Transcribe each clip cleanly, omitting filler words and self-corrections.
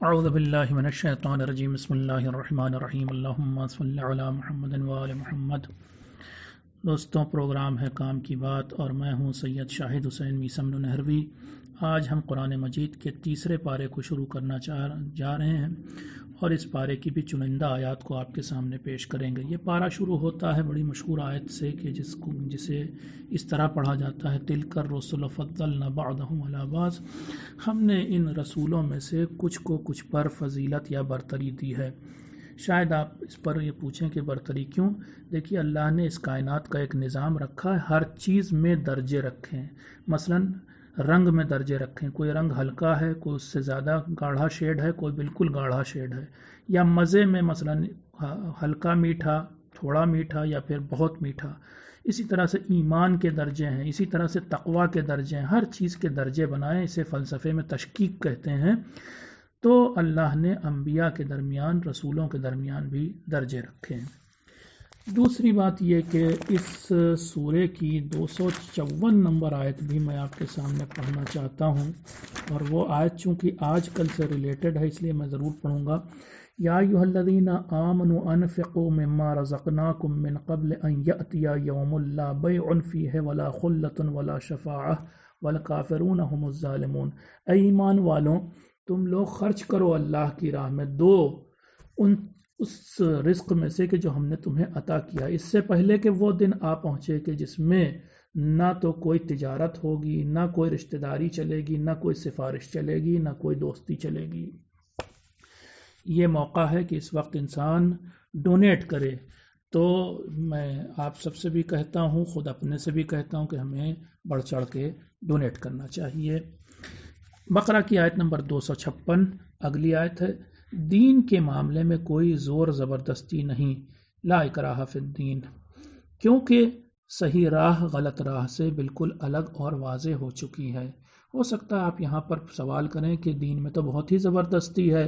اعوذ باللہ من الشیطان الرجیم بسم اللہ الرحمن الرحیم اللہم صلی علی محمد وآل محمد۔ دوستوں، پروگرام ہے کام کی بات اور میں ہوں سید شاہد حسین میسم نہروی۔ آج ہم قرآن مجید کے تیسرے پارے کو شروع کرنا جا رہے ہیں اور اس پارے کی بھی چنندہ آیات کو آپ کے سامنے پیش کریں گے۔ یہ پارہ شروع ہوتا ہے بڑی مشہور آیت سے کہ جسے اس طرح پڑھا جاتا ہے تلک الرسل فضلنا بعضهم علی بعض، ہم نے ان رسولوں میں سے کچھ کو کچھ پر فضیلت یا برتری دی ہے۔ شاید آپ اس پر یہ پوچھیں کہ برتری کیوں؟ دیکھیے، اللہ نے اس کائنات کا ایک نظام رکھا ہے، ہر چیز میں درجے رکھے ہیں۔ مثلاً رنگ میں درجے رکھیں، کوئی رنگ ہلکا ہے، کوئی اس سے زیادہ گاڑھا شیڈ ہے، کوئی بالکل گاڑھا شیڈ ہے، یا مزے میں مثلاً ہلکا میٹھا، تھوڑا میٹھا یا پھر بہت میٹھا۔ اسی طرح سے ایمان کے درجے ہیں، اسی طرح سے تقویٰ کے درجے ہیں، ہر چیز کے درجے بنائے، اسے فلسفے میں تشکیک کہتے ہیں۔ تو اللہ نے انبیاء کے درمیان، رسولوں کے درمیان بھی درجے رکھے ہیں۔ دوسری بات یہ کہ اس سورے کی 254 نمبر آیت بھی میں آپ کے سامنے پڑھنا چاہتا ہوں، اور وہ آیت چونکہ آج کل سے ریلیٹڈ ہے اس لیے میں ضرور پڑھوں گا۔ یا ایھا الذین آمنوا انفقوا مما رزقناکم من قبل ان یأتی یوم لا بیع فیہ ولا خلۃ ولا شفاعۃ والکافرون ھم الظالمون۔ اے ایمان والوں، تم لوگ خرچ کرو اللہ کی راہ میں، دو اس رزق میں سے کہ جو ہم نے تمہیں عطا کیا، اس سے پہلے کہ وہ دن آ پہنچے کہ جس میں نہ تو کوئی تجارت ہوگی، نہ کوئی رشتہ داری چلے گی، نہ کوئی سفارش چلے گی، نہ کوئی دوستی چلے گی۔ یہ موقع ہے کہ اس وقت انسان ڈونیٹ کرے۔ تو میں آپ سب سے بھی کہتا ہوں، خود اپنے سے بھی کہتا ہوں کہ ہمیں بڑھ چڑھ کے ڈونیٹ کرنا چاہیے۔ بقرہ کی آیت نمبر 256 اگلی آیت ہے۔ دین کے معاملے میں کوئی زور زبردستی نہیں، لا اکراہ فی الدین، کیونکہ صحیح راہ غلط راہ سے بالکل الگ اور واضح ہو چکی ہے۔ ہو سکتا ہے آپ یہاں پر سوال کریں کہ دین میں تو بہت ہی زبردستی ہے،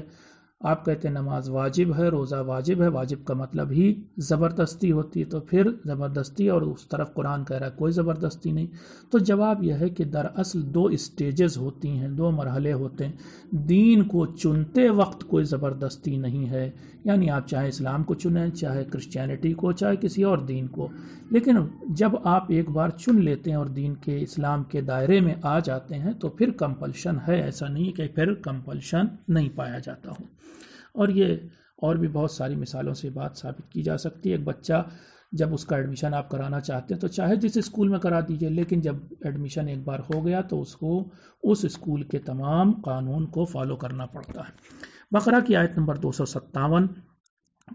آپ کہتے ہیں نماز واجب ہے، روزہ واجب ہے، واجب کا مطلب ہی زبردستی ہوتی ہے، تو پھر زبردستی، اور اس طرف قرآن کہہ رہا ہے کوئی زبردستی نہیں۔ تو جواب یہ ہے کہ دراصل دو اسٹیجز ہوتی ہیں، دو مرحلے ہوتے ہیں۔ دین کو چنتے وقت کوئی زبردستی نہیں ہے، یعنی آپ چاہے اسلام کو چنیں، چاہے کرسچینٹی کو، چاہے کسی اور دین کو، لیکن جب آپ ایک بار چن لیتے ہیں اور دین کے، اسلام کے دائرے میں آ جاتے ہیں تو پھر کمپلشن ہے، ایسا نہیں کہ پھر کمپلشن نہیں پایا جاتا ہو۔ اور یہ اور بھی بہت ساری مثالوں سے بات ثابت کی جا سکتی ہے۔ ایک بچہ جب اس کا ایڈمیشن آپ کرانا چاہتے ہیں تو چاہے جس اسکول میں کرا دیجئے، لیکن جب ایڈمیشن ایک بار ہو گیا تو اس کو اس اسکول کے تمام قانون کو فالو کرنا پڑتا ہے۔ بقرہ کی آیت نمبر 257،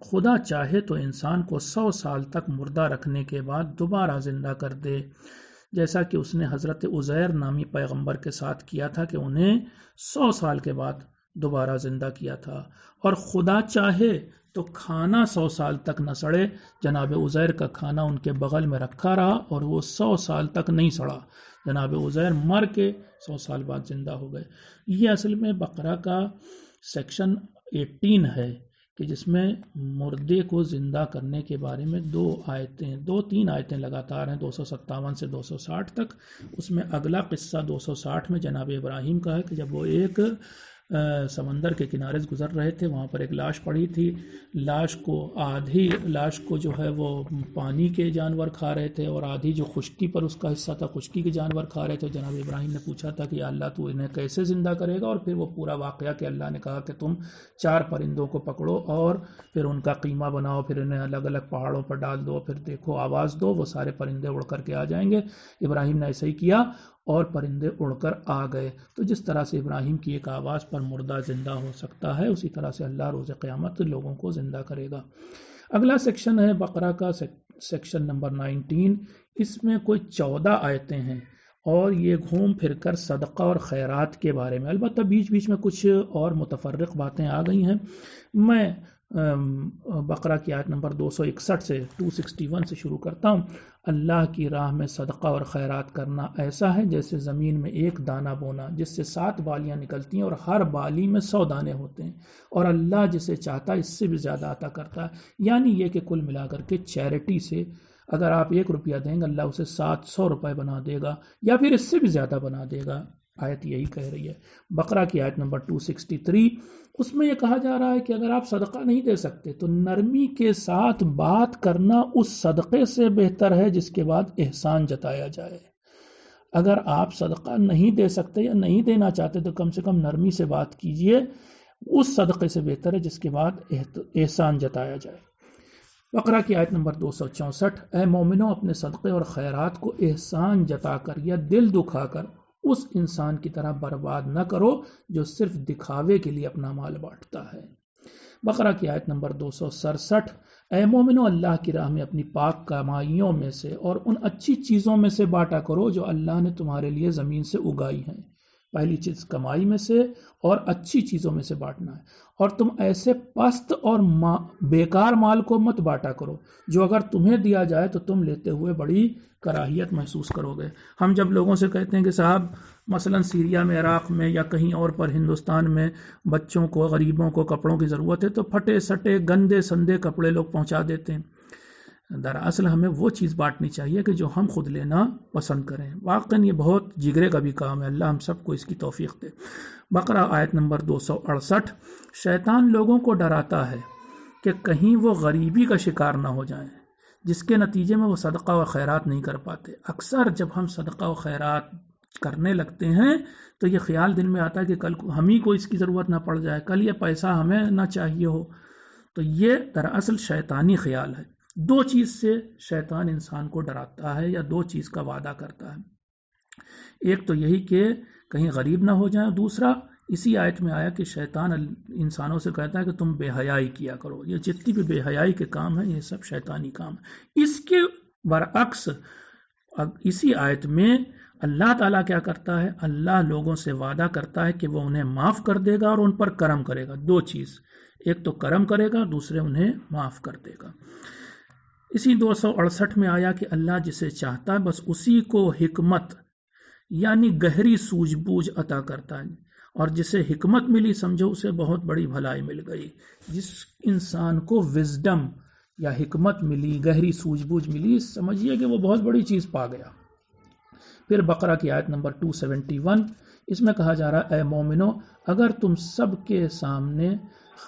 خدا چاہے تو انسان کو 100 سال تک مردہ رکھنے کے بعد دوبارہ زندہ کر دے، جیسا کہ اس نے حضرت عزیر نامی پیغمبر کے ساتھ کیا تھا کہ انہیں 100 سال کے بعد دوبارہ زندہ کیا تھا۔ اور خدا چاہے تو کھانا 100 سال تک نہ سڑے، جناب عزیر کا کھانا ان کے بغل میں رکھا رہا اور وہ 100 سال تک نہیں سڑا، جناب عزیر مر کے 100 سال بعد زندہ ہو گئے۔ یہ اصل میں بقرہ کا سیکشن 18 ہے کہ جس میں مردے کو زندہ کرنے کے بارے میں دو تین آیتیں لگاتار ہیں، 257 سے 260 تک۔ اس میں اگلا قصہ 260 میں جناب ابراہیم کا ہے کہ جب وہ ایک سمندر کے کنارے سے گزر رہے تھے، وہاں پر ایک لاش پڑی تھی، لاش کو جو ہے وہ پانی کے جانور کھا رہے تھے اور آدھی جو خشکی پر اس کا حصہ تھا خشکی کے جانور کھا رہے تھے۔ جناب ابراہیم نے پوچھا تھا کہ یا اللہ تو انہیں کیسے زندہ کرے گا، اور پھر وہ پورا واقعہ کہ اللہ نے کہا کہ تم 4 پرندوں کو پکڑو اور پھر ان کا قیمہ بناؤ، پھر انہیں الگ الگ پہاڑوں پر ڈال دو، پھر دیکھو آواز دو، وہ سارے پرندے اڑ کر کے آ جائیں گے۔ ابراہیم نے ایسے ہی کیا اور پرندے اڑ کر آ گئے۔ تو جس طرح سے ابراہیم کی ایک آواز پر مردہ زندہ ہو سکتا ہے، اسی طرح سے اللہ روز قیامت لوگوں کو زندہ کرے گا۔ اگلا سیکشن ہے بقرہ کا سیکشن نمبر 19، اس میں کوئی 14 آیتیں ہیں اور یہ گھوم پھر کر صدقہ اور خیرات کے بارے میں، البتہ بیچ بیچ میں کچھ اور متفرق باتیں آ گئی ہیں۔ میں بقرہ کی آیت نمبر 261 سے 261 سے شروع کرتا ہوں۔ اللہ کی راہ میں صدقہ اور خیرات کرنا ایسا ہے جیسے زمین میں ایک دانہ بونا جس سے 7 بالیاں نکلتی ہیں اور ہر بالی میں 100 دانے ہوتے ہیں، اور اللہ جسے چاہتا ہے اس سے بھی زیادہ عطا کرتا ہے۔ یعنی یہ کہ کل ملا کر کے چیریٹی سے اگر آپ 1 روپیہ دیں گے، اللہ اسے 700 روپے بنا دے گا یا پھر اس سے بھی زیادہ بنا دے گا۔ آیت یہی کہہ رہی ہے۔ بقرہ کی آیت نمبر 263، اس میں یہ کہا جا رہا ہے کہ اگر آپ صدقہ نہیں دے سکتے تو نرمی کے ساتھ بات کرنا اس صدقے سے بہتر ہے جس کے بعد احسان جتایا جائے۔ اگر آپ صدقہ نہیں دے سکتے یا نہیں دینا چاہتے تو کم سے کم نرمی سے بات کیجئے، اس صدقے سے بہتر ہے جس کے بعد احسان جتایا جائے۔ بقرہ کی آیت نمبر 264، اے مومنو اپنے صدقے اور خیرات کو احسان جتا کر یا دل دکھا کر اس انسان کی طرح برباد نہ کرو جو صرف دکھاوے کے لیے اپنا مال بانٹتا ہے۔ بقرہ کی آیت نمبر 267، اے مومنو اللہ کی راہ میں اپنی پاک کمائیوں میں سے اور ان اچھی چیزوں میں سے بانٹا کرو جو اللہ نے تمہارے لیے زمین سے اگائی ہیں۔ پہلی چیز کمائی میں سے اور اچھی چیزوں میں سے بانٹنا ہے، اور تم ایسے پست اور بیکار مال کو مت بانٹا کرو جو اگر تمہیں دیا جائے تو تم لیتے ہوئے بڑی کراہیت محسوس کرو گے۔ ہم جب لوگوں سے کہتے ہیں کہ صاحب مثلا سیریا میں، عراق میں یا کہیں اور پر ہندوستان میں بچوں کو، غریبوں کو کپڑوں کی ضرورت ہے تو پھٹے سٹے گندے سندے کپڑے لوگ پہنچا دیتے ہیں۔ دراصل ہمیں وہ چیز بانٹنی چاہیے کہ جو ہم خود لینا پسند کریں۔ واقعاً یہ بہت جگرے کا بھی کام ہے، اللہ ہم سب کو اس کی توفیق دے۔ بقرہ آیت نمبر 268، شیطان لوگوں کو ڈراتا ہے کہ کہیں وہ غریبی کا شکار نہ ہو جائیں، جس کے نتیجے میں وہ صدقہ و خیرات نہیں کر پاتے۔ اکثر جب ہم صدقہ و خیرات کرنے لگتے ہیں تو یہ خیال دل میں آتا ہے کہ کل ہم ہی کو اس کی ضرورت نہ پڑ جائے، کل یہ پیسہ ہمیں نہ چاہیے ہو۔ تو یہ دراصل شیطانی خیال ہے۔ دو چیز سے شیطان انسان کو ڈراتا ہے یا دو چیز کا وعدہ کرتا ہے۔ ایک تو یہی کہ کہیں غریب نہ ہو جائیں، دوسرا اسی آیت میں آیا کہ شیطان انسانوں سے کہتا ہے کہ تم بے حیائی کیا کرو۔ یہ جتنی بھی بے حیائی کے کام ہیں یہ سب شیطانی کام ہے۔ اس کے برعکس اسی آیت میں اللہ تعالیٰ کیا کرتا ہے؟ اللہ لوگوں سے وعدہ کرتا ہے کہ وہ انہیں معاف کر دے گا اور ان پر کرم کرے گا۔ دو چیز، ایک تو کرم کرے گا، دوسرے انہیں معاف کر دے گا۔ اسی 268 میں آیا کہ اللہ جسے چاہتا ہے بس اسی کو حکمت یعنی گہری سوجھ بوجھ عطا کرتا ہے، اور جسے حکمت ملی سمجھو اسے بہت بڑی بھلائی مل گئی۔ جس انسان کو وزڈم یا حکمت ملی، گہری سوجھ بوجھ ملی، سمجھیے کہ وہ بہت بڑی چیز پا گیا۔ پھر بقرہ کی آیت نمبر 271، اس میں کہا جا رہا ہے اے مومنو اگر تم سب کے سامنے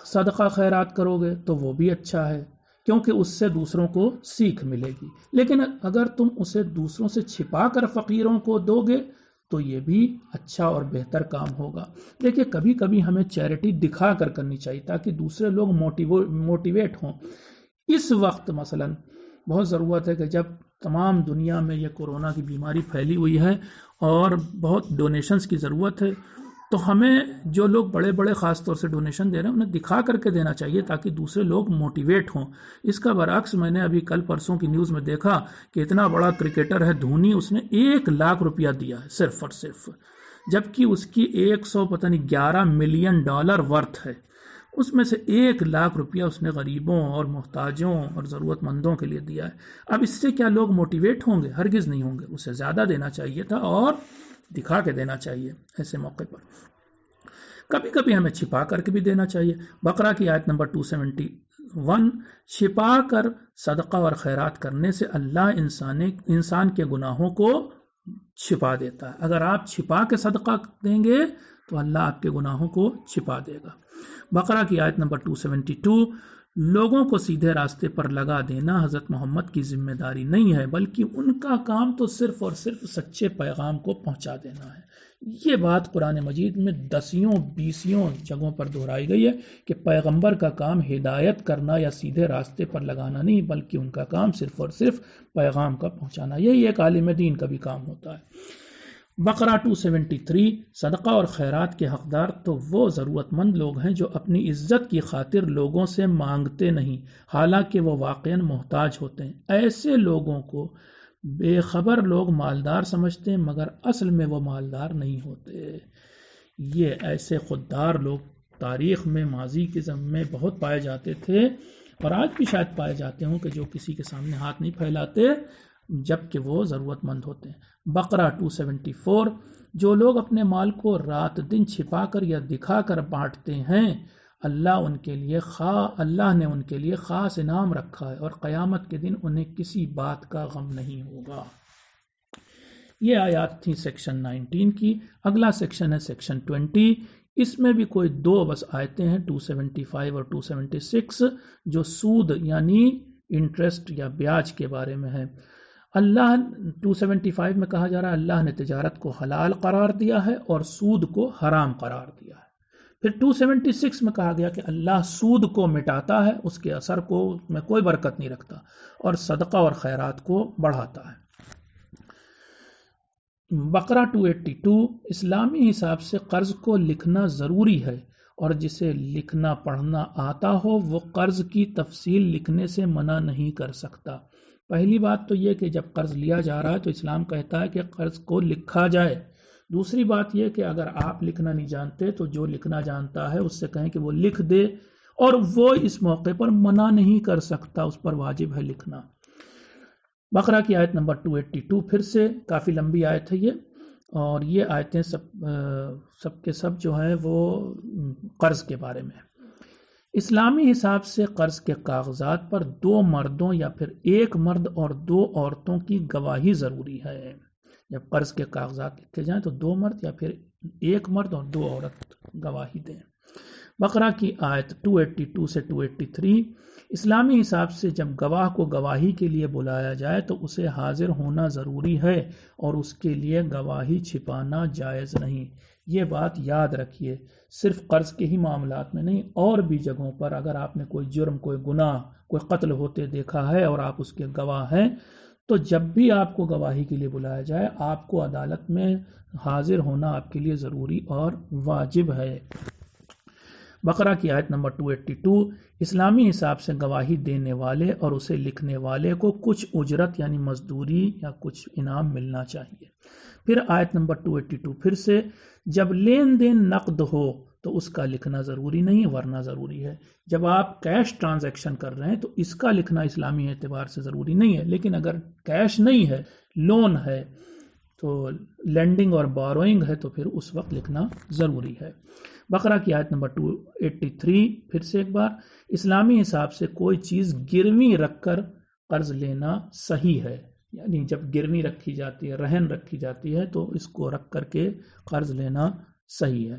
صدقہ خیرات کرو گے تو وہ بھی اچھا ہے، کیونکہ اس سے دوسروں کو سیکھ ملے گی، لیکن اگر تم اسے دوسروں سے چھپا کر فقیروں کو دو گے تو یہ بھی اچھا اور بہتر کام ہوگا۔ دیکھیے کبھی کبھی ہمیں چیریٹی دکھا کر کرنی چاہیے تاکہ دوسرے لوگ موٹیویٹ ہوں۔ اس وقت مثلا بہت ضرورت ہے کہ جب تمام دنیا میں یہ کورونا کی بیماری پھیلی ہوئی ہے اور بہت ڈونیشنز کی ضرورت ہے، تو ہمیں جو لوگ بڑے بڑے خاص طور سے ڈونیشن دے رہے ہیں انہیں دکھا کر کے دینا چاہیے تاکہ دوسرے لوگ موٹیویٹ ہوں۔ اس کا برعکس میں نے ابھی کل پرسوں کی نیوز میں دیکھا کہ اتنا بڑا کرکٹر ہے دھونی، اس نے 1 لاکھ روپیہ دیا ہے صرف اور صرف، جبکہ اس کی 11 ملین ڈالر ورتھ ہے، اس میں سے 1 لاکھ روپیہ اس نے غریبوں اور محتاجوں اور ضرورت مندوں کے لیے دیا ہے۔ اب اس سے کیا لوگ موٹیویٹ ہوں گے؟ ہرگز نہیں ہوں گے۔ اسے زیادہ دینا چاہیے تھا اور دکھا کے دینا چاہیے ایسے موقع پر۔ کبھی کبھی ہمیں چھپا کر کے بھی دینا چاہیے۔ بقرہ کی آیت نمبر 271، چھپا کر صدقہ اور خیرات کرنے سے اللہ انسان کے گناہوں کو چھپا دیتا ہے۔ اگر آپ چھپا کے صدقہ دیں گے تو اللہ آپ کے گناہوں کو چھپا دے گا۔ بقرہ کی آیت نمبر 272، لوگوں کو سیدھے راستے پر لگا دینا حضرت محمد کی ذمہ داری نہیں ہے، بلکہ ان کا کام تو صرف اور صرف سچے پیغام کو پہنچا دینا ہے۔ یہ بات قرآن مجید میں 10-20 جگہوں پر دہرائی گئی ہے کہ پیغمبر کا کام ہدایت کرنا یا سیدھے راستے پر لگانا نہیں، بلکہ ان کا کام صرف اور صرف پیغام کا پہنچانا۔ یہی ایک عالم دین کا بھی کام ہوتا ہے۔ بقرہ 273، صدقہ اور خیرات کے حقدار تو وہ ضرورت مند لوگ ہیں جو اپنی عزت کی خاطر لوگوں سے مانگتے نہیں حالانکہ وہ واقعاً محتاج ہوتے ہیں۔ ایسے لوگوں کو بے خبر لوگ مالدار سمجھتے ہیں مگر اصل میں وہ مالدار نہیں ہوتے۔ یہ ایسے خوددار لوگ تاریخ میں ماضی کے زمانے میں بہت پائے جاتے تھے اور آج بھی شاید پائے جاتے ہوں کہ جو کسی کے سامنے ہاتھ نہیں پھیلاتے جبکہ وہ ضرورت مند ہوتے ہیں۔ بقرہ 274، جو لوگ اپنے مال کو رات دن چھپا کر یا دکھا کر بانٹتے ہیں اللہ نے ان کے لیے خاص انعام رکھا ہے اور قیامت کے دن انہیں کسی بات کا غم نہیں ہوگا۔ یہ آیات تھی سیکشن 19 کی۔ اگلا سیکشن ہے سیکشن 20۔ اس میں بھی کوئی دو بس آیتیں ہیں 275 اور 276 جو سود یعنی انٹرسٹ یا بیاج کے بارے میں ہے۔ اللہ 275 میں کہا جا رہا ہے اللہ نے تجارت کو حلال قرار دیا ہے اور سود کو حرام قرار دیا ہے۔ پھر 276 میں کہا گیا کہ اللہ سود کو مٹاتا ہے، اس کے اثر کو میں کوئی برکت نہیں رکھتا، اور صدقہ اور خیرات کو بڑھاتا ہے۔ بقرہ 282 اسلامی حساب سے قرض کو لکھنا ضروری ہے، اور جسے لکھنا پڑھنا آتا ہو وہ قرض کی تفصیل لکھنے سے منع نہیں کر سکتا۔ پہلی بات تو یہ کہ جب قرض لیا جا رہا ہے تو اسلام کہتا ہے کہ قرض کو لکھا جائے۔ دوسری بات یہ کہ اگر آپ لکھنا نہیں جانتے تو جو لکھنا جانتا ہے اس سے کہیں کہ وہ لکھ دے، اور وہ اس موقع پر منع نہیں کر سکتا، اس پر واجب ہے لکھنا۔ بقرہ کی آیت نمبر 282 پھر سے کافی لمبی آیت ہے یہ، اور یہ آیتیں سب کے سب جو ہیں وہ قرض کے بارے میں۔ اسلامی حساب سے قرض کے کاغذات پر 2 مردوں یا پھر 1 مرد اور 2 عورتوں کی گواہی ضروری ہے۔ جب قرض کے کاغذات لکھے جائیں تو 2 مرد یا پھر 1 مرد اور 2 عورت گواہی دیں۔ بقرہ کی آیت 282 سے 283 اسلامی حساب سے جب گواہ کو گواہی کے لیے بلایا جائے تو اسے حاضر ہونا ضروری ہے، اور اس کے لیے گواہی چھپانا جائز نہیں۔ یہ بات یاد رکھیے، صرف قرض کے ہی معاملات میں نہیں، اور بھی جگہوں پر اگر آپ نے کوئی جرم، کوئی گناہ، کوئی قتل ہوتے دیکھا ہے اور آپ اس کے گواہ ہیں، تو جب بھی آپ کو گواہی کے لیے بلایا جائے آپ کو عدالت میں حاضر ہونا آپ کے لیے ضروری اور واجب ہے۔ بقرہ کی آیت نمبر 282 اسلامی حساب سے گواہی دینے والے اور اسے لکھنے والے کو کچھ اجرت یعنی مزدوری یا کچھ انعام ملنا چاہیے۔ پھر آیت نمبر 282 پھر سے جب لین دین نقد ہو تو اس کا لکھنا ضروری نہیں ورنہ ضروری ہے۔ جب آپ کیش ٹرانزیکشن کر رہے ہیں تو اس کا لکھنا اسلامی اعتبار سے ضروری نہیں ہے، لیکن اگر کیش نہیں ہے، لون ہے، تو لینڈنگ اور بوروئنگ ہے، تو پھر اس وقت لکھنا ضروری ہے۔ بقرہ کی آیت نمبر 283 پھر سے ایک بار اسلامی حساب سے کوئی چیز گروی رکھ کر قرض لینا صحیح ہے، یعنی جب گروی رکھی جاتی ہے، رہن رکھی جاتی ہے، تو اس کو رکھ کر کے قرض لینا صحیح ہے۔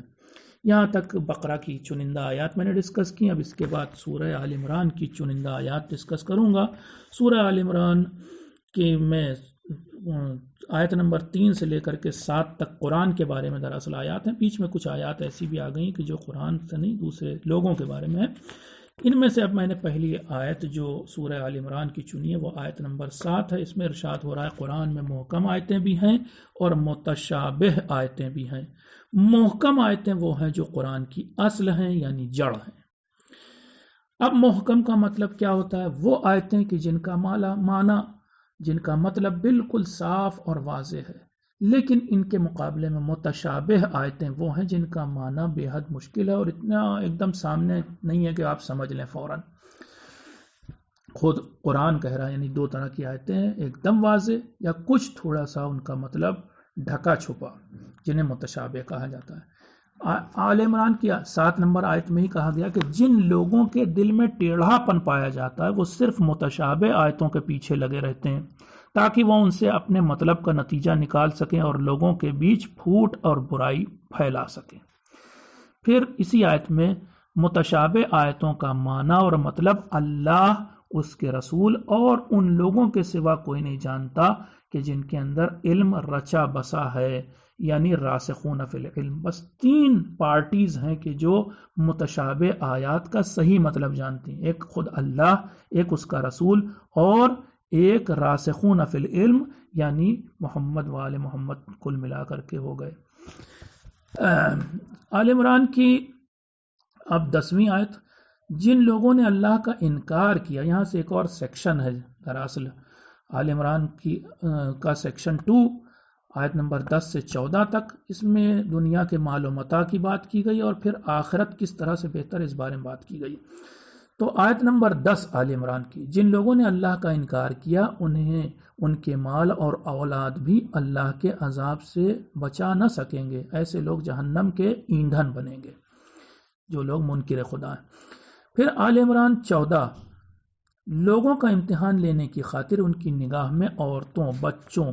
یہاں تک بقرہ کی چنندہ آیات میں نے ڈسکس کی۔ اب اس کے بعد سورہ آل عمران کی چنندہ آیات ڈسکس کروں گا۔ سورہ آل عمران کی میں آیت نمبر 3 سے لے کر کے 7 تک قرآن کے بارے میں دراصل آیات ہیں، بیچ میں کچھ آیات ایسی بھی آ گئیں کہ جو قرآن سے نہیں دوسرے لوگوں کے بارے میں ہیں۔ ان میں سے اب میں نے پہلی آیت جو سورہ آل عمران کی چنی ہے وہ آیت نمبر 7 ہے۔ اس میں ارشاد ہو رہا ہے قرآن میں محکم آیتیں بھی ہیں اور متشابہ آیتیں بھی ہیں۔ محکم آیتیں وہ ہیں جو قرآن کی اصل ہیں یعنی جڑ ہیں۔ اب محکم کا مطلب کیا ہوتا ہے؟ وہ آیتیں کہ جن کا معنی، جن کا مطلب بالکل صاف اور واضح ہے، لیکن ان کے مقابلے میں متشابہ آیتیں وہ ہیں جن کا معنی بے حد مشکل ہے اور اتنا ایک دم سامنے نہیں ہے کہ آپ سمجھ لیں فوراً۔ خود قرآن کہہ رہا ہے یعنی 2 طرح کی آیتیں ہیں، ایک دم واضح یا کچھ تھوڑا سا ان کا مطلب ڈھکا چھپا، جنہیں متشابہ کہا جاتا ہے۔ آل عمران کی 7 نمبر آیت میں ہی کہا گیا کہ جن لوگوں کے دل میں ٹیڑھا پن پایا جاتا ہے وہ صرف متشابہ آیتوں کے پیچھے لگے رہتے ہیں تاکہ وہ ان سے اپنے مطلب کا نتیجہ نکال سکیں اور لوگوں کے بیچ پھوٹ اور برائی پھیلا سکیں۔ پھر اسی آیت میں متشابہ آیتوں کا معنی اور مطلب اللہ، اس کے رسول اور ان لوگوں کے سوا کوئی نہیں جانتا کہ جن کے اندر علم رچا بسا ہے، یعنی راسخون فی العلم۔ بس 3 پارٹیز ہیں کہ جو متشابہ آیات کا صحیح مطلب جانتی ہیں، ایک خود اللہ، ایک اس کا رسول، اور ایک راسخون فی العلم یعنی محمد وآل محمد کل ملا کر کے ہو گئے۔ آل عمران کی اب 10ویں آیت، جن لوگوں نے اللہ کا انکار کیا، یہاں سے ایک اور سیکشن ہے دراصل آل عمران کا سیکشن 2 آیت نمبر 10 سے 14 تک۔ اس میں دنیا کے مال و متاع کی بات کی گئی اور پھر آخرت کس طرح سے بہتر اس بارے میں بات کی گئی۔ تو آیت نمبر 10 آل عمران کی، جن لوگوں نے اللہ کا انکار کیا انہیں ان کے مال اور اولاد بھی اللہ کے عذاب سے بچا نہ سکیں گے، ایسے لوگ جہنم کے ایندھن بنیں گے جو لوگ منکر خدا ہیں۔ پھر آل عمران 14، لوگوں کا امتحان لینے کی خاطر ان کی نگاہ میں عورتوں، بچوں،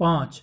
5,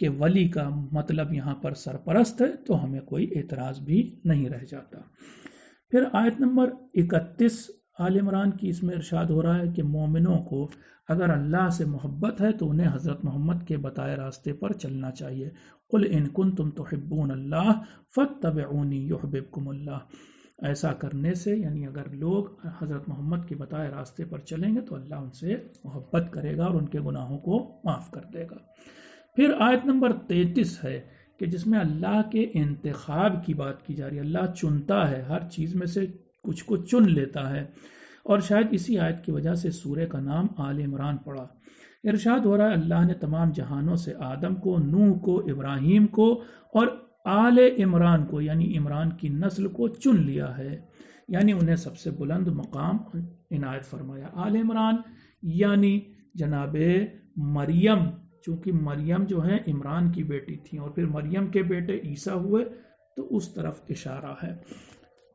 کہ ولی کا مطلب یہاں پر سرپرست ہے تو ہمیں کوئی اعتراض بھی نہیں رہ جاتا۔ پھر آیت نمبر 31 آل عمران کی، اس میں ارشاد ہو رہا ہے کہ مومنوں کو اگر اللہ سے محبت ہے تو انہیں حضرت محمد کے بتائے راستے پر چلنا چاہیے۔ قل ان کنتم تحبون اللہ فاتبعونی یحببکم اللہ۔ ایسا کرنے سے یعنی اگر لوگ حضرت محمد کے بتائے راستے پر چلیں گے تو اللہ ان سے محبت کرے گا اور ان کے گناہوں کو معاف کر دے گا۔ پھر آیت نمبر 33 ہے کہ جس میں اللہ کے انتخاب کی بات کی جا رہی ہے۔ اللہ چنتا ہے، ہر چیز میں سے کچھ کو چن لیتا ہے، اور شاید اسی آیت کی وجہ سے سورہ کا نام آل عمران پڑا۔ ارشاد ہو رہا ہے اللہ نے تمام جہانوں سے آدم کو، نوح کو، ابراہیم کو اور آل عمران کو یعنی عمران کی نسل کو چن لیا ہے، یعنی انہیں سب سے بلند مقام عنایت فرمایا۔ آل عمران یعنی جناب مریم، چونکہ مریم جو ہے عمران کی بیٹی تھی اور پھر مریم کے بیٹے عیسیٰ ہوئے تو اس طرف اشارہ ہے۔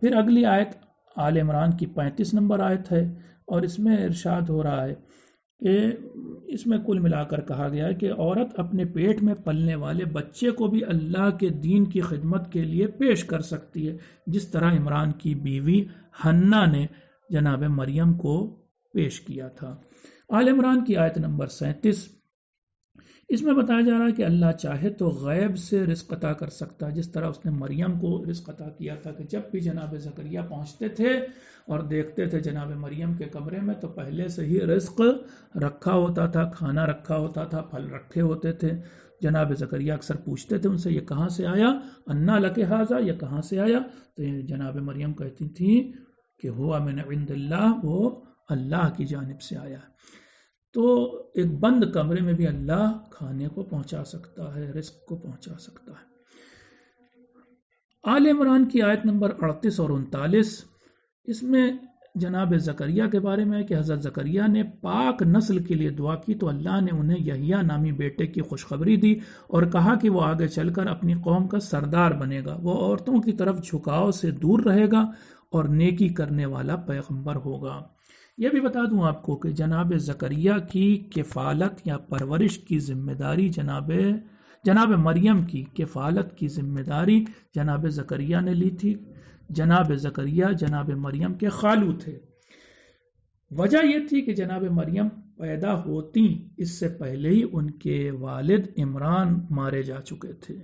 پھر اگلی آیت آل عمران کی 35 نمبر آیت ہے، اور اس میں ارشاد ہو رہا ہے کہ اس میں کل ملا کر کہا گیا ہے کہ عورت اپنے پیٹ میں پلنے والے بچے کو بھی اللہ کے دین کی خدمت کے لیے پیش کر سکتی ہے، جس طرح عمران کی بیوی حنہ نے جناب مریم کو پیش کیا تھا۔ آل عمران کی آیت نمبر 37، اس میں بتایا جا رہا ہے کہ اللہ چاہے تو غیب سے رزق عطا کر سکتا ہے، جس طرح اس نے مریم کو رزق عطا کیا تھا کہ جب بھی جناب زکریا پہنچتے تھے اور دیکھتے تھے جناب مریم کے کمرے میں تو پہلے سے ہی رزق رکھا ہوتا تھا، کھانا رکھا ہوتا تھا، پھل رکھے ہوتے تھے۔ جناب زکریا اکثر پوچھتے تھے ان سے یہ کہاں سے آیا، انا لک ھذا، یہ کہاں سے آیا؟ تو جناب مریم کہتی تھی کہ ہوا من عند اللہ، وہ اللہ کی جانب سے آیا۔ تو ایک بند کمرے میں بھی اللہ کھانے کو پہنچا سکتا ہے، رزق کو پہنچا سکتا ہے۔ آل عمران کی آیت نمبر 38 اور 39، اس میں جناب زکریا کے بارے میں ہے کہ حضرت زکریا نے پاک نسل کے لیے دعا کی تو اللہ نے انہیں یحییٰ نامی بیٹے کی خوشخبری دی اور کہا کہ وہ آگے چل کر اپنی قوم کا سردار بنے گا، وہ عورتوں کی طرف جھکاؤ سے دور رہے گا اور نیکی کرنے والا پیغمبر ہوگا۔ یہ بھی بتا دوں آپ کو کہ جناب زکریا کی کفالت یا پرورش کی ذمہ داری جناب مریم کی کفالت کی ذمہ داری جناب زکریا نے لی تھی۔ جناب زکریا جناب مریم کے خالو تھے۔ وجہ یہ تھی کہ جناب مریم پیدا ہوتی اس سے پہلے ہی ان کے والد عمران مارے جا چکے تھے۔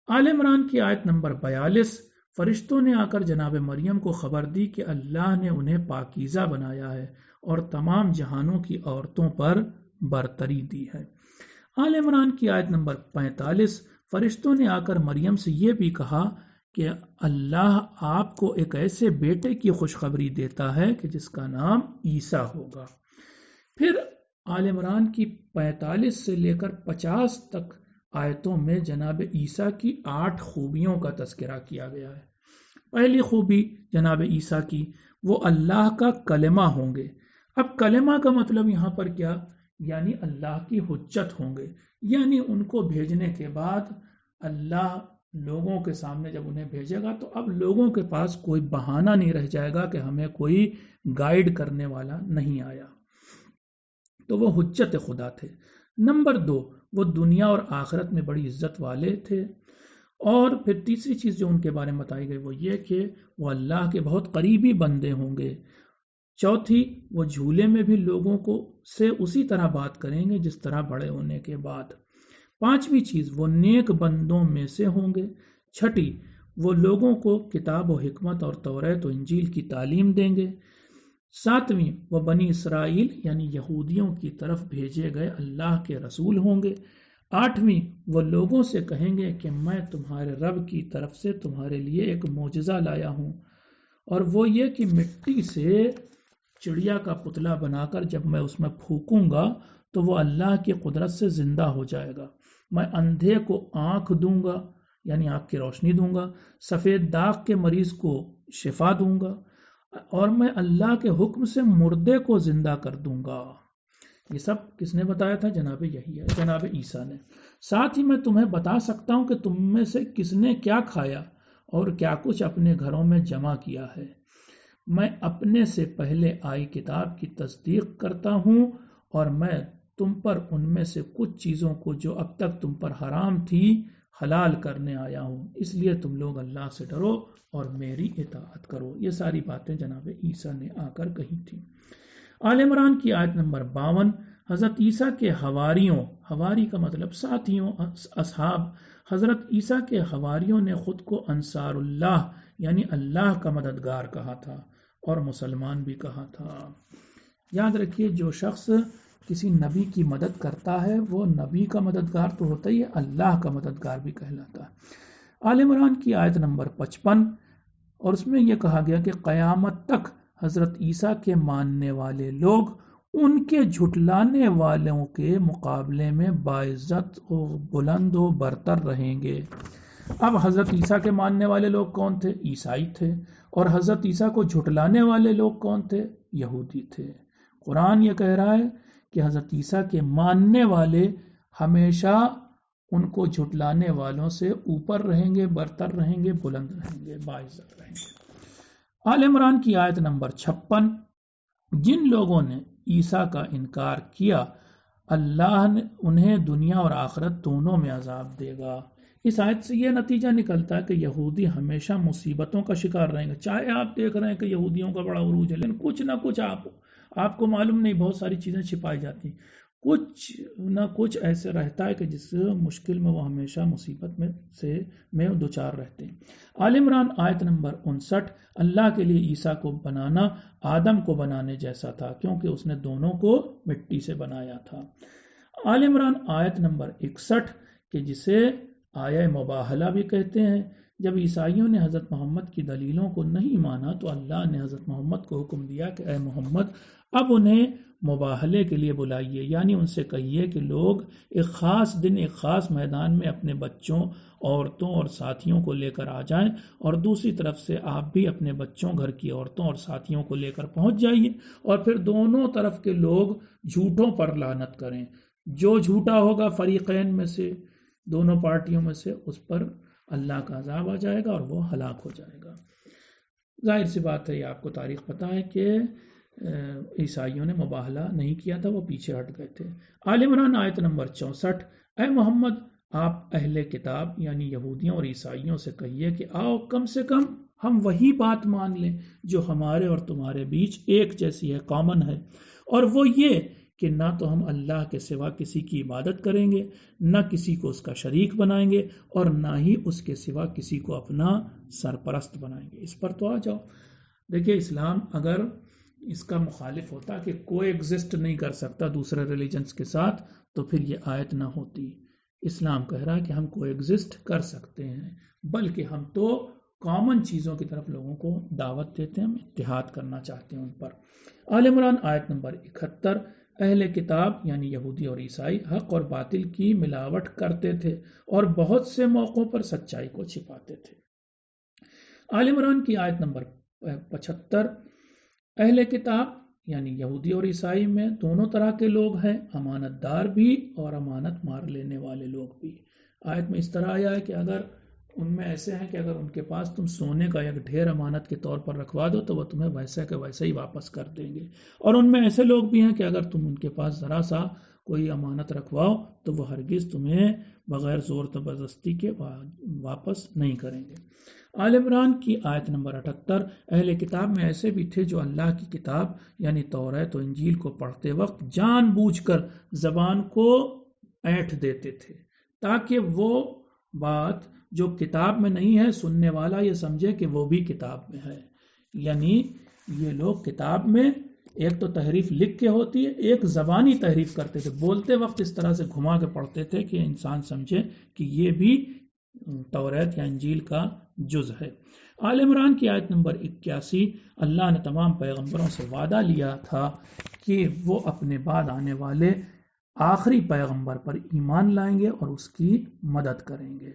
آل عمران کی آیت نمبر 42، فرشتوں نے آ کر جناب مریم کو خبر دی کہ اللہ نے انہیں پاکیزہ بنایا ہے اور تمام جہانوں کی عورتوں پر برتری دی ہے۔ آل عمران کی آیت نمبر 45، فرشتوں نے آ کر مریم سے یہ بھی کہا کہ اللہ آپ کو ایک ایسے بیٹے کی خوشخبری دیتا ہے کہ جس کا نام عیسیٰ ہوگا۔ پھر آل عمران کی 45 سے لے کر 50 تک آیتوں میں جناب عیسیٰ کی 8 خوبیوں کا تذکرہ کیا گیا ہے۔ پہلی خوبی جناب عیسیٰ کی، وہ اللہ کا کلمہ ہوں گے۔ اب کلمہ کا مطلب یہاں پر کیا؟ یعنی اللہ کی حجت ہوں گے، یعنی ان کو بھیجنے کے بعد اللہ لوگوں کے سامنے جب انہیں بھیجے گا تو اب لوگوں کے پاس کوئی بہانہ نہیں رہ جائے گا کہ ہمیں کوئی گائیڈ کرنے والا نہیں آیا، تو وہ حجت خدا تھے۔ نمبر 2، وہ دنیا اور آخرت میں بڑی عزت والے تھے۔ اور پھر تیسری چیز جو ان کے بارے میں بتائی گئی وہ یہ کہ وہ اللہ کے بہت قریبی بندے ہوں گے۔ چوتھی، وہ جھولے میں بھی لوگوں کو سے اسی طرح بات کریں گے جس طرح بڑے ہونے کے بعد۔ پانچویں چیز، وہ نیک بندوں میں سے ہوں گے۔ چھٹی، وہ لوگوں کو کتاب و حکمت اور توریت و انجیل کی تعلیم دیں گے۔ ساتویں، وہ بنی اسرائیل یعنی یہودیوں کی طرف بھیجے گئے اللہ کے رسول ہوں گے۔ آٹھویں، وہ لوگوں سے کہیں گے کہ میں تمہارے رب کی طرف سے تمہارے لیے ایک معجزہ لایا ہوں، اور وہ یہ کہ مٹی سے چڑیا کا پتلا بنا کر جب میں اس میں پھونکوں گا تو وہ اللہ کی قدرت سے زندہ ہو جائے گا۔ میں اندھے کو آنکھ دوں گا یعنی آنکھ کی روشنی دوں گا، سفید داغ کے مریض کو شفا دوں گا، اور میں اللہ کے حکم سے مردے کو زندہ کر دوں گا۔ یہ سب کس نے بتایا تھا؟ جناب یحییٰ، جناب عیسیٰ نے۔ ساتھ ہی میں تمہیں بتا سکتا ہوں کہ تم میں سے کس نے کیا کھایا اور کیا کچھ اپنے گھروں میں جمع کیا ہے۔ میں اپنے سے پہلے آئی کتاب کی تصدیق کرتا ہوں اور میں تم پر ان میں سے کچھ چیزوں کو جو اب تک تم پر حرام تھی حلال کرنے آیا ہوں، اس لیے تم لوگ اللہ سے ڈرو اور میری اطاعت کرو۔ یہ ساری باتیں جناب عیسیٰ نے آ کر کہی تھی۔ آل عمران کی آیت نمبر 52، حضرت عیسیٰ کے حواریوں، حواری کا مطلب ساتھیوں، اصحاب، حضرت عیسیٰ کے حواریوں نے خود کو انصار اللہ یعنی اللہ کا مددگار کہا تھا اور مسلمان بھی کہا تھا۔ یاد رکھیے، جو شخص کسی نبی کی مدد کرتا ہے وہ نبی کا مددگار تو ہوتا ہی ہے، اللہ کا مددگار بھی کہلاتا ہے۔ آل عمران کی آیت نمبر 55، اور اس میں یہ کہا گیا کہ قیامت تک حضرت عیسیٰ کے ماننے والے لوگ ان کے جھٹلانے والوں کے مقابلے میں باعزت و بلند و برتر رہیں گے۔ اب حضرت عیسیٰ کے ماننے والے لوگ کون تھے؟ عیسائی تھے، اور حضرت عیسیٰ کو جھٹلانے والے لوگ کون تھے؟ یہودی تھے۔ قرآن یہ کہہ رہا ہے کہ حضرت عیسیٰ کے ماننے والے ہمیشہ ان کو جھٹلانے والوں سے اوپر رہیں گے، برتر رہیں گے، بلند رہیں گے، باعزت رہیں گے۔ آل عمران کی آیت نمبر 56، جن لوگوں نے عیسیٰ کا انکار کیا اللہ نے انہیں دنیا اور آخرت دونوں میں عذاب دے گا۔ اس آیت سے یہ نتیجہ نکلتا ہے کہ یہودی ہمیشہ مصیبتوں کا شکار رہیں گے۔ چاہے آپ دیکھ رہے ہیں کہ یہودیوں کا بڑا عروج ہے، لیکن کچھ نہ کچھ آپ کو معلوم نہیں، بہت ساری چیزیں چھپائی جاتی ہیں، کچھ نہ کچھ ایسے رہتا ہے کہ جس مشکل میں وہ ہمیشہ مصیبت میں دوچار رہتے ہیں۔ آل عمران آیت نمبر 59، اللہ کے لیے عیسیٰ کو بنانا آدم کو بنانے جیسا تھا، کیونکہ اس نے دونوں کو مٹی سے بنایا تھا۔ آل عمران آیت نمبر 61، کہ جسے آیہ مباہلہ بھی کہتے ہیں، جب عیسائیوں نے حضرت محمد کی دلیلوں کو نہیں مانا تو اللہ نے حضرت محمد کو حکم دیا کہ اے محمد اب انہیں مباہلے کے لیے بلائیے، یعنی ان سے کہیے کہ لوگ ایک خاص دن ایک خاص میدان میں اپنے بچوں، عورتوں اور ساتھیوں کو لے کر آ جائیں، اور دوسری طرف سے آپ بھی اپنے بچوں، گھر کی عورتوں اور ساتھیوں کو لے کر پہنچ جائیے، اور پھر دونوں طرف کے لوگ جھوٹوں پر لعنت کریں۔ جو جھوٹا ہوگا فریقین میں سے، دونوں پارٹیوں میں سے، اس پر اللہ کا عذاب آ جائے گا اور وہ ہلاک ہو جائے گا۔ ظاہر سی بات ہے، یہ آپ کو تاریخ پتہ ہے کہ عیسائیوں نے مباہلہ نہیں کیا تھا، وہ پیچھے ہٹ گئے تھے۔ آل عمران آیت نمبر 64، اے محمد آپ اہل کتاب یعنی یہودیوں اور عیسائیوں سے کہیے کہ آؤ کم سے کم ہم وہی بات مان لیں جو ہمارے اور تمہارے بیچ ایک جیسی ہے، کامن ہے، اور وہ یہ کہ نہ تو ہم اللہ کے سوا کسی کی عبادت کریں گے، نہ کسی کو اس کا شریک بنائیں گے، اور نہ ہی اس کے سوا کسی کو اپنا سرپرست بنائیں گے۔ اس پر تو آ جاؤ۔ دیکھیے، اسلام اگر اس کا مخالف ہوتا کہ کوئی ایگزسٹ نہیں کر سکتا دوسرے ریلیجنز کے ساتھ، تو پھر یہ آیت نہ ہوتی۔ اسلام کہہ رہا ہے کہ ہم کوئی ایگزسٹ کر سکتے ہیں، بلکہ ہم تو کامن چیزوں کی طرف لوگوں کو دعوت دیتے ہیں، ہم اتحاد کرنا چاہتے ہیں ان پر۔ آل عمران آیت نمبر 71، اہل کتاب یعنی یہودی اور عیسائی حق اور باطل کی ملاوٹ کرتے تھے اور بہت سے موقعوں پر سچائی کو چھپاتے تھے۔ آل عمران کی آیت نمبر 75، اہل کتاب یعنی یہودی اور عیسائی میں دونوں طرح کے لوگ ہیں، امانت دار بھی اور امانت مار لینے والے لوگ بھی۔ آیت میں اس طرح آیا ہے کہ اگر ان میں ایسے ہیں کہ اگر ان کے پاس تم سونے کا ایک ڈھیر امانت کے طور پر رکھوا دو تو وہ تمہیں ویسے کہ ویسے ہی واپس کر دیں گے، اور ان میں ایسے لوگ بھی ہیں کہ اگر تم ان کے پاس ذرا سا کوئی امانت رکھواؤ تو وہ ہرگز تمہیں بغیر زور زبردستی کے واپس نہیں کریں گے۔ آل عمران کی آیت نمبر 78، اہل کتاب میں ایسے بھی تھے جو اللہ کی کتاب یعنی توریت و انجیل کو پڑھتے وقت جان بوجھ کر زبان کو اینٹھ دیتے تھے تاکہ وہ بات جو کتاب میں نہیں ہے سننے والا یہ سمجھے کہ وہ بھی کتاب میں ہے۔ یعنی یہ لوگ کتاب میں ایک تو تحریف لکھ کے ہوتی ہے، ایک زبانی تحریف کرتے تھے، بولتے وقت اس طرح سے گھما کے پڑھتے تھے کہ انسان سمجھے کہ یہ بھی توریت یا انجیل کا جز ہے۔ آل عمران کی آیت نمبر 81، اللہ نے تمام پیغمبروں سے وعدہ لیا تھا کہ وہ اپنے بعد آنے والے آخری پیغمبر پر ایمان لائیں گے اور اس کی مدد کریں گے۔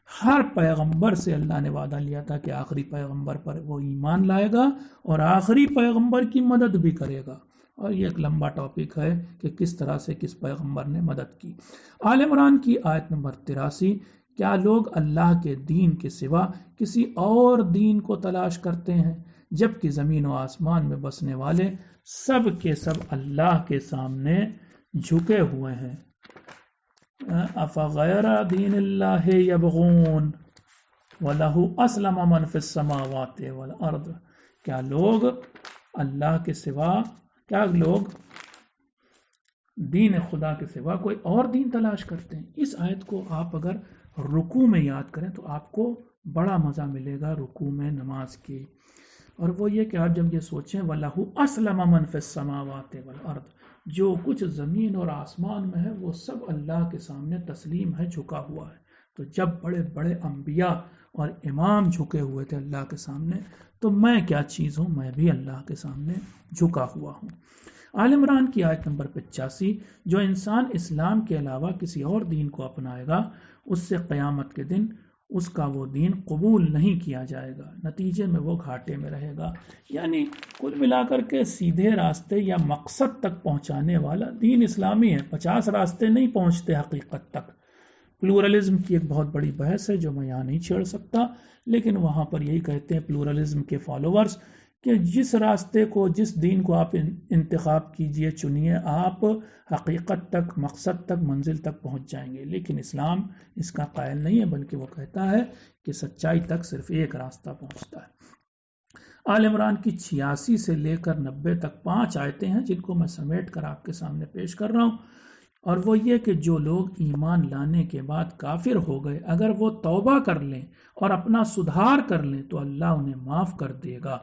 ہر پیغمبر سے اللہ نے وعدہ لیا تھا کہ آخری پیغمبر پر وہ ایمان لائے گا اور آخری پیغمبر کی مدد بھی کرے گا، اور یہ ایک لمبا ٹاپک ہے کہ کس طرح سے کس پیغمبر نے مدد کی۔ آل عمران کی آیت نمبر 83، کیا لوگ اللہ کے دین کے سوا کسی اور دین کو تلاش کرتے ہیں جبکہ زمین و آسمان میں بسنے والے سب کے سب اللہ کے سامنے جھکے ہوئے ہیں. افغیر دین اللہ یبغون وَلَهُ أَسْلَمَ مَنْ فِي السَّمَاوَاتِ وَالْأَرْضِ، کیا لوگ اللہ کے سوا، کیا لوگ دین خدا کے سوا کوئی اور دین تلاش کرتے ہیں؟ اس آیت کو آپ اگر رکوع میں یاد کریں تو آپ کو بڑا مزہ ملے گا رکوع میں نماز کی، اور وہ یہ کہ آپ جب یہ سوچیں وَلَهُ أَسْلَمَ مَنْ فِي السَّمَاوَاتِ وَالْأَرْضِ، جو کچھ زمین اور آسمان میں ہے وہ سب اللہ کے سامنے تسلیم ہے، جھکا ہوا ہے. تو جب بڑے بڑے انبیاء اور امام جھکے ہوئے تھے اللہ کے سامنے، تو میں کیا چیز ہوں، میں بھی اللہ کے سامنے جھکا ہوا ہوں. آل عمران کی آیت نمبر 85، جو انسان اسلام کے علاوہ کسی اور دین کو اپنائے گا اس سے قیامت کے دن اس کا وہ دین قبول نہیں کیا جائے گا، نتیجے میں وہ گھاٹے میں رہے گا. یعنی کل ملا کر کے سیدھے راستے یا مقصد تک پہنچانے والا دین اسلامی ہے. 50 راستے نہیں پہنچتے حقیقت تک. پلورلزم کی ایک بہت بڑی بحث ہے جو میں یہاں نہیں چھیڑ سکتا، لیکن وہاں پر یہی کہتے ہیں پلورلزم کے فالوورز کہ جس راستے کو، جس دین کو آپ انتخاب کیجئے، چنیے، آپ حقیقت تک، مقصد تک، منزل تک پہنچ جائیں گے. لیکن اسلام اس کا قائل نہیں ہے، بلکہ وہ کہتا ہے کہ سچائی تک صرف ایک راستہ پہنچتا ہے. آل عمران کی 86 سے لے کر 90 تک 5 آیتیں ہیں جن کو میں سمیٹ کر آپ کے سامنے پیش کر رہا ہوں، اور وہ یہ کہ جو لوگ ایمان لانے کے بعد کافر ہو گئے اگر وہ توبہ کر لیں اور اپنا سدھار کر لیں تو اللہ انہیں معاف کر دے گا.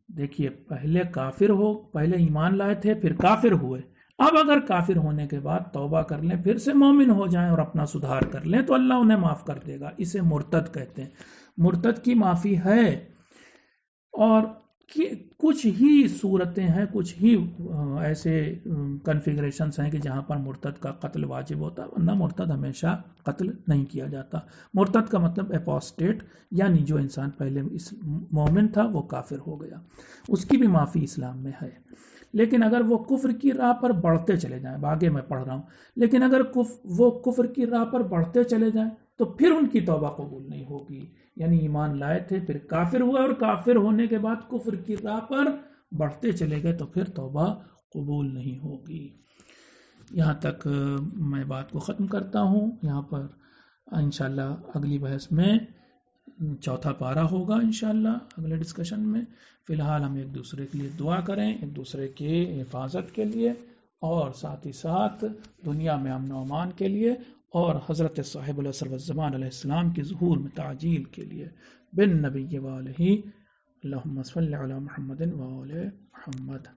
دیکھیے، پہلے ایمان لائے تھے، پھر کافر ہوئے، اب اگر کافر ہونے کے بعد توبہ کر لیں، پھر سے مومن ہو جائیں اور اپنا سدھار کر لیں تو اللہ انہیں معاف کر دے گا. اسے مرتد کہتے ہیں. مرتد کی معافی ہے، اور کچھ ہی صورتیں ہیں، کچھ ہی ایسے کنفیگریشنز ہیں کہ جہاں پر مرتد کا قتل واجب ہوتا ہے، ورنہ مرتد ہمیشہ قتل نہیں کیا جاتا. مرتد کا مطلب اپوسٹیٹ، یعنی جو انسان پہلے مومن تھا وہ کافر ہو گیا، اس کی بھی معافی اسلام میں ہے. لیکن اگر وہ کفر کی راہ پر بڑھتے چلے جائیں، آگے میں پڑھ رہا ہوں، لیکن اگر وہ کفر کی راہ پر بڑھتے چلے جائیں تو پھر ان کی توبہ قبول نہیں ہوگی. یعنی ایمان لائے تھے، پھر کافر ہوا، اور کافر ہونے کے بعد کفر کی راہ پر بڑھتے چلے گئے تو پھر توبہ قبول نہیں ہوگی. یہاں تک میں بات کو ختم کرتا ہوں. یہاں پر انشاءاللہ اگلی بحث میں چوتھا پارہ ہوگا انشاءاللہ اگلے ڈسکشن میں. فی الحال ہم ایک دوسرے کے لیے دعا کریں، ایک دوسرے کی حفاظت کے لیے، اور ساتھ ہی ساتھ دنیا میں امن و امان کے لیے، اور حضرت صاحب العصر والزمان علیہ السلام کی ظہور میں تعجیل کے لیے. بن نبی والہ اللہم صلی علی محمد وآل محمد.